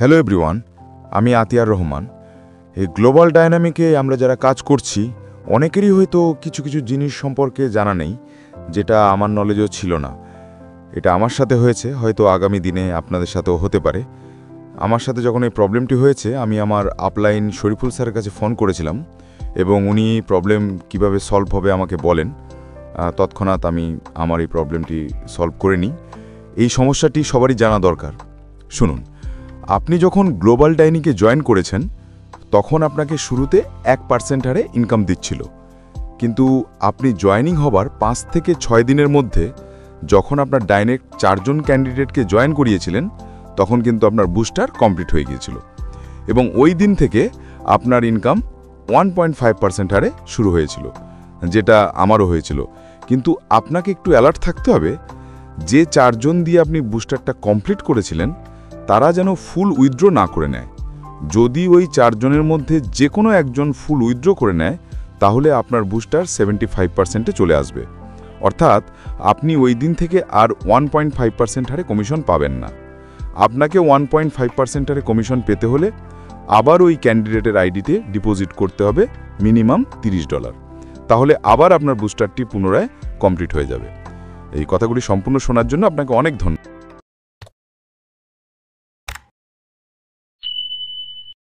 Hello everyone, আমি আতিয়ার রহমান। এই global ডায়নামিকে আমরা যারা কাজ করছি অনেকেরই হয়তো কিছু কিছু জিনিস সম্পর্কে জানা নেই, যেটা আমার নলেজও ছিল না। এটা আমার সাথে হয়েছে, হয়তো আগামী দিনে আপনাদের সাথেও হতে পারে। আমার সাথে যখন এই প্রবলেমটি হয়েছে, আমি আমার আপলাইন শরীফুল স্যারের কাছে ফোন করেছিলাম এবং উনি প্রবলেম কিভাবে সলভ হবে আমাকে বলেন। তৎক্ষণাৎ আমি আমার এই প্রবলেমটি সলভ করে নিই। এই সমস্যাটি সবারই জানা দরকার। শুনুন, আপনি যখন গ্লোবাল ডাইনিংয়ে জয়েন করেছেন তখন আপনাকে শুরুতে 1% হারে ইনকাম দিচ্ছিল, কিন্তু আপনি জয়েনিং হবার 5 থেকে 6 দিনের মধ্যে যখন আপনার ডাইরেক্ট 4 জন ক্যান্ডিডেটকে জয়েন করিয়েছিলেন তখন কিন্তু আপনার বুস্টার কমপ্লিট হয়ে গিয়েছিল এবং ওই দিন থেকে আপনার ইনকাম 1.5% হারে শুরু হয়েছিল, যেটা আমারও হয়েছিল। কিন্তু আপনাকে একটু অ্যালার্ট থাকতে হবে, যে 4 জন দিয়ে আপনি বুস্টারটা কমপ্লিট করেছিলেন তারা যেন ফুল উইথড্র না করে নেয়। যদি ওই 4 জনের মধ্যে যে কোনো একজন ফুল উইথড্র করে নেয় তাহলে আপনার বুস্টার 75%-এ চলে আসবে, অর্থাৎ আপনি ওই দিন থেকে আর 1.5% হারে কমিশন পাবেন না। আপনাকে 1.5% হারে কমিশন পেতে হলে আবার ওই ক্যান্ডিডেটের আইডিতে ডিপোজিট করতে হবে মিনিমাম $30। তাহলে আবার আপনার বুস্টারটি পুনরায় কমপ্লিট হয়ে যাবে। এই কথাগুলি সম্পূর্ণ শোনার জন্য আপনাকে অনেক ধন্যবাদ।